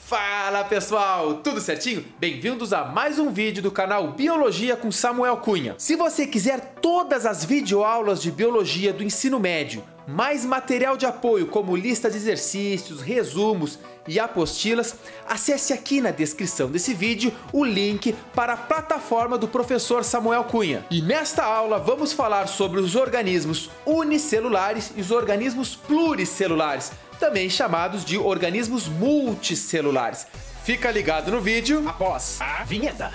Fala pessoal, tudo certinho? Bem-vindos a mais um vídeo do canal Biologia com Samuel Cunha. Se você quiser todas as videoaulas de biologia do ensino médio, mais material de apoio como lista de exercícios, resumos e apostilas, acesse aqui na descrição desse vídeo o link para a plataforma do professor Samuel Cunha. E nesta aula vamos falar sobre os organismos unicelulares e os organismos pluricelulares, também chamados de organismos multicelulares. Fica ligado no vídeo após a vinheta.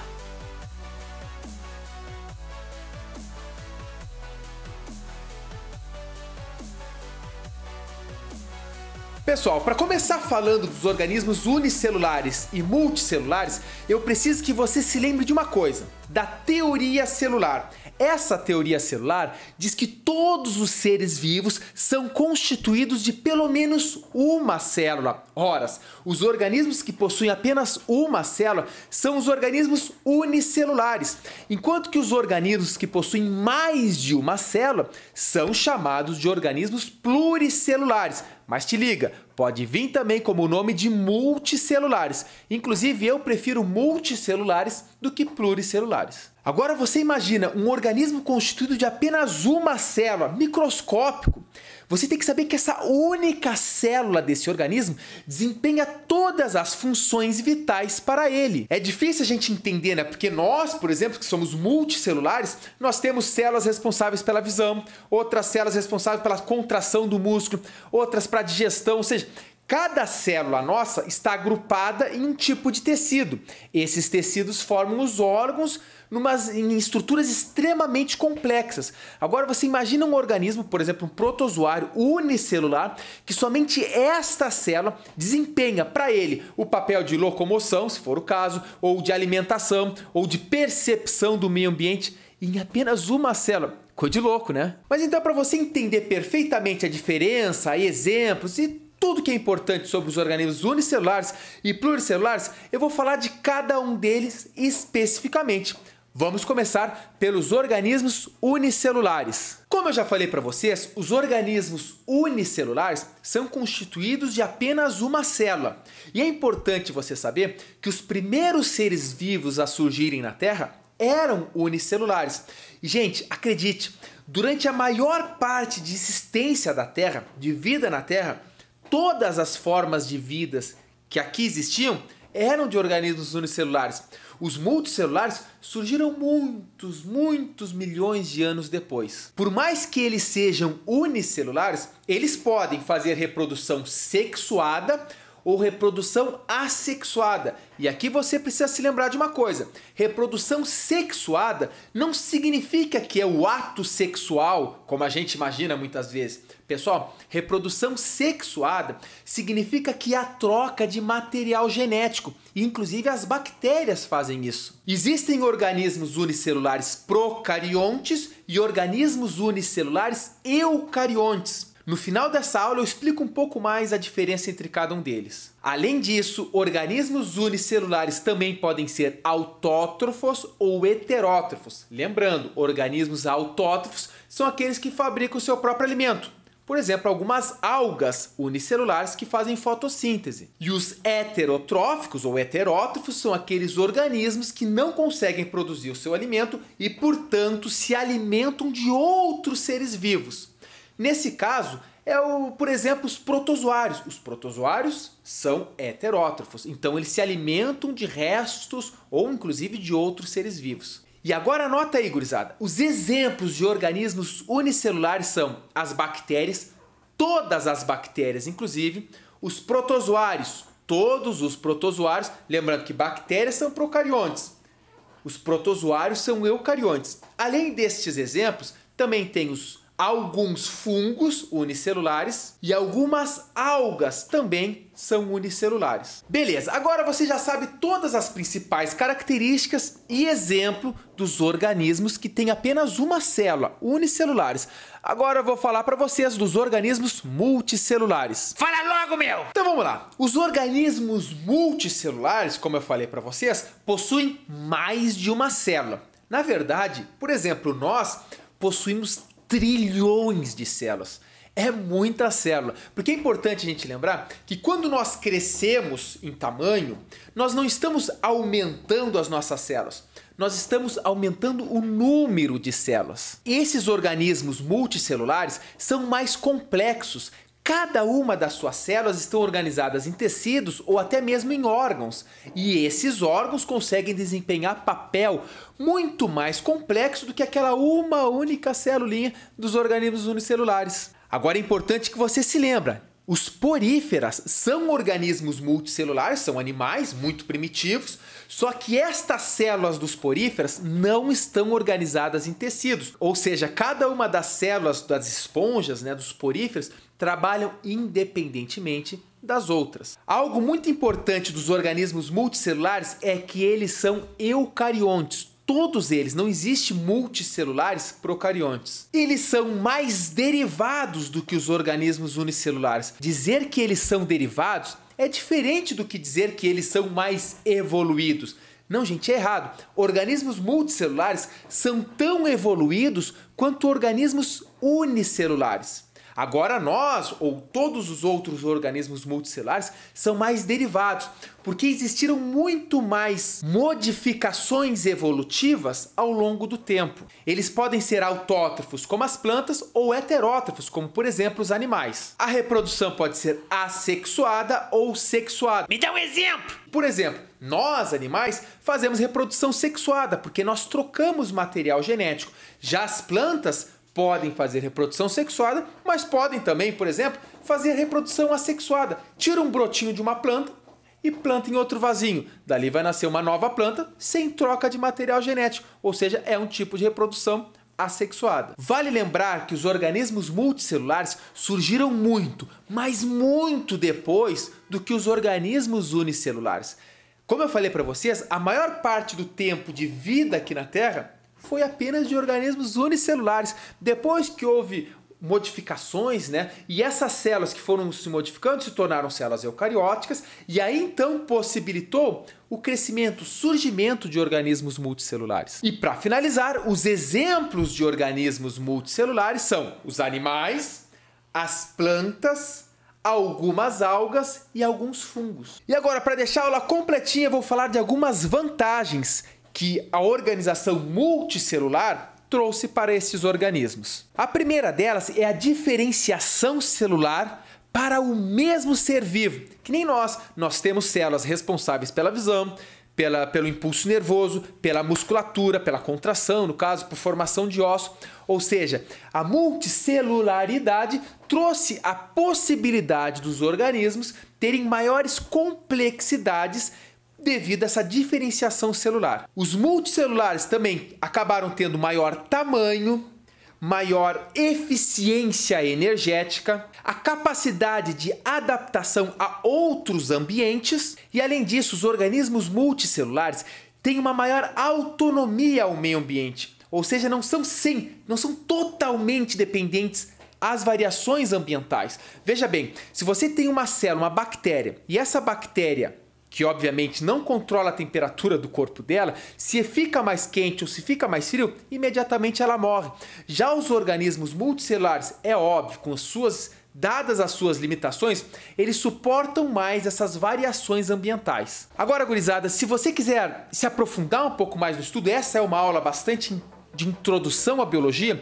Pessoal, para começar falando dos organismos unicelulares e multicelulares, eu preciso que você se lembre de uma coisa, da teoria celular. Essa teoria celular diz que todos os seres vivos são constituídos de pelo menos uma célula. Ora, os organismos que possuem apenas uma célula são os organismos unicelulares, enquanto que os organismos que possuem mais de uma célula são chamados de organismos pluricelulares. Mas te liga, pode vir também como o nome de multicelulares. Inclusive eu prefiro multicelulares do que pluricelulares. Agora você imagina um organismo constituído de apenas uma célula, microscópico. Você tem que saber que essa única célula desse organismo desempenha todas as funções vitais para ele. É difícil a gente entender, né? Porque nós, por exemplo, que somos multicelulares, nós temos células responsáveis pela visão, outras células responsáveis pela contração do músculo, outras para a digestão, ou seja, cada célula nossa está agrupada em um tipo de tecido. Esses tecidos formam os órgãos em estruturas extremamente complexas. Agora você imagina um organismo, por exemplo, um protozoário unicelular, que somente esta célula desempenha para ele o papel de locomoção, se for o caso, ou de alimentação, ou de percepção do meio ambiente em apenas uma célula. Coisa de louco, né? Mas então, para você entender perfeitamente a diferença, exemplos e tudo que é importante sobre os organismos unicelulares e pluricelulares, eu vou falar de cada um deles especificamente. Vamos começar pelos organismos unicelulares. Como eu já falei para vocês, os organismos unicelulares são constituídos de apenas uma célula. E é importante você saber que os primeiros seres vivos a surgirem na Terra eram unicelulares. E, gente, acredite, durante a maior parte de existência da Terra, de vida na Terra, todas as formas de vidas que aqui existiam eram de organismos unicelulares. Os multicelulares surgiram muitos milhões de anos depois. Por mais que eles sejam unicelulares, eles podem fazer reprodução sexuada ou reprodução assexuada. E aqui você precisa se lembrar de uma coisa. Reprodução sexuada não significa que é o ato sexual, como a gente imagina muitas vezes. Pessoal, reprodução sexuada significa que há troca de material genético. E inclusive as bactérias fazem isso. Existem organismos unicelulares procariontes e organismos unicelulares eucariontes. No final dessa aula eu explico um pouco mais a diferença entre cada um deles. Além disso, organismos unicelulares também podem ser autótrofos ou heterótrofos. Lembrando, organismos autótrofos são aqueles que fabricam o seu próprio alimento. Por exemplo, algumas algas unicelulares que fazem fotossíntese. E os heterotróficos ou heterótrofos são aqueles organismos que não conseguem produzir o seu alimento e, portanto, se alimentam de outros seres vivos. Nesse caso, por exemplo, os protozoários. Os protozoários são heterótrofos, então eles se alimentam de restos ou inclusive de outros seres vivos. E agora anota aí, gurizada, os exemplos de organismos unicelulares são as bactérias, todas as bactérias inclusive, os protozoários, todos os protozoários, lembrando que bactérias são procariontes, os protozoários são eucariontes. Além destes exemplos, também tem alguns fungos unicelulares e algumas algas também são unicelulares. Beleza, agora você já sabe todas as principais características e exemplo dos organismos que têm apenas uma célula, unicelulares. Agora eu vou falar para vocês dos organismos multicelulares. Fala logo, meu! Então vamos lá. Os organismos multicelulares, como eu falei para vocês, possuem mais de uma célula. Na verdade, por exemplo, nós possuímos trilhões de células. É muita célula, porque é importante a gente lembrar que quando nós crescemos em tamanho, nós não estamos aumentando as nossas células, nós estamos aumentando o número de células. Esses organismos multicelulares são mais complexos. Cada uma das suas células estão organizadas em tecidos ou até mesmo em órgãos. E esses órgãos conseguem desempenhar papel muito mais complexo do que aquela uma única celulinha dos organismos unicelulares. Agora é importante que você se lembre. Os poríferas são organismos multicelulares, são animais muito primitivos, só que estas células dos poríferas não estão organizadas em tecidos, ou seja, cada uma das células das esponjas, dos poríferos, trabalham independentemente das outras. Algo muito importante dos organismos multicelulares é que eles são eucariontes. Todos eles, não existe multicelulares procariontes. Eles são mais derivados do que os organismos unicelulares. Dizer que eles são derivados é diferente do que dizer que eles são mais evoluídos. Não, gente, é errado. Organismos multicelulares são tão evoluídos quanto organismos unicelulares. Agora nós, ou todos os outros organismos multicelulares, são mais derivados, porque existiram muito mais modificações evolutivas ao longo do tempo. Eles podem ser autótrofos, como as plantas, ou heterótrofos, como por exemplo os animais. A reprodução pode ser assexuada ou sexuada. Me dá um exemplo! Por exemplo, nós, animais, fazemos reprodução sexuada, porque nós trocamos material genético. Já as plantas podem fazer reprodução sexuada, mas podem também, por exemplo, fazer reprodução assexuada. Tira um brotinho de uma planta e planta em outro vasinho. Dali vai nascer uma nova planta sem troca de material genético, ou seja, é um tipo de reprodução assexuada. Vale lembrar que os organismos multicelulares surgiram muito, mas muito depois do que os organismos unicelulares. Como eu falei para vocês, a maior parte do tempo de vida aqui na Terra foi apenas de organismos unicelulares. Depois que houve modificações, e essas células que foram se modificando se tornaram células eucarióticas, e aí então possibilitou o crescimento, o surgimento de organismos multicelulares. E para finalizar, os exemplos de organismos multicelulares são os animais, as plantas, algumas algas e alguns fungos. E agora, para deixar a aula completinha, eu vou falar de algumas vantagens que a organização multicelular trouxe para esses organismos. A primeira delas é a diferenciação celular para o mesmo ser vivo. Que nem nós temos células responsáveis pela visão, pelo impulso nervoso, pela musculatura, pela contração, no caso, por formação de ossos. Ou seja, a multicelularidade trouxe a possibilidade dos organismos terem maiores complexidades devido a essa diferenciação celular. Os multicelulares também acabaram tendo maior tamanho, maior eficiência energética, a capacidade de adaptação a outros ambientes e, além disso, os organismos multicelulares têm uma maior autonomia ao meio ambiente, ou seja, não são totalmente dependentes às variações ambientais. Veja bem, se você tem uma célula, uma bactéria, e essa bactéria que obviamente não controla a temperatura do corpo dela, se fica mais quente ou se fica mais frio, imediatamente ela morre. Já os organismos multicelulares, é óbvio, dadas as suas limitações, eles suportam mais essas variações ambientais. Agora, gurizada, se você quiser se aprofundar um pouco mais no estudo, essa é uma aula bastante de introdução à biologia,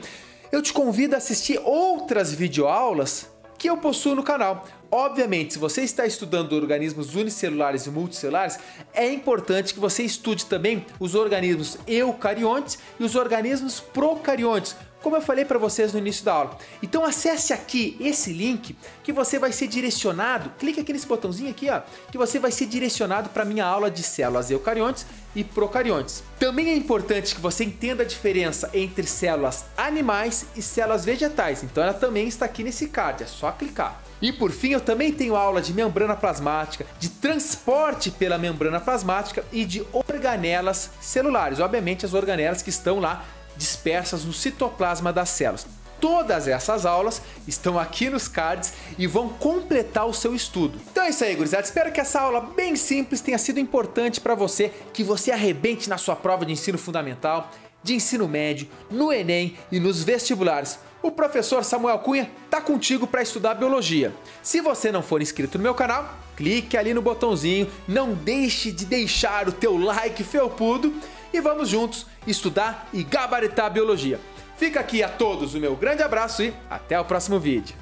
eu te convido a assistir outras videoaulas que eu possuo no canal. Obviamente, se você está estudando organismos unicelulares e multicelulares, é importante que você estude também os organismos eucariontes e os organismos procariontes, como eu falei para vocês no início da aula. Então acesse aqui esse link que você vai ser direcionado, clique aqui nesse botãozinho aqui, que você vai ser direcionado para a minha aula de células eucariontes e procariontes. Também é importante que você entenda a diferença entre células animais e células vegetais, então ela também está aqui nesse card, é só clicar. E por fim, eu também tenho aula de membrana plasmática, de transporte pela membrana plasmática e de organelas celulares, obviamente as organelas que estão lá dispersas no citoplasma das células. Todas essas aulas estão aqui nos cards e vão completar o seu estudo. Então é isso aí, gurizada. Espero que essa aula bem simples tenha sido importante para você, que você arrebente na sua prova de ensino fundamental, de ensino médio, no Enem e nos vestibulares. o professor Samuel Cunha tá contigo para estudar biologia. Se você não for inscrito no meu canal, clique ali no botãozinho, não deixe de deixar o teu like felpudo e vamos juntos estudar e gabaritar a biologia. Fica aqui a todos o meu grande abraço e até o próximo vídeo.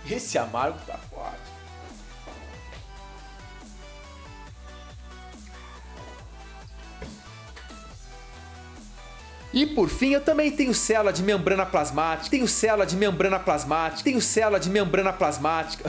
Esse amargo tá forte. E por fim, eu também tenho célula de membrana plasmática, tenho célula de membrana plasmática, tenho célula de membrana plasmática.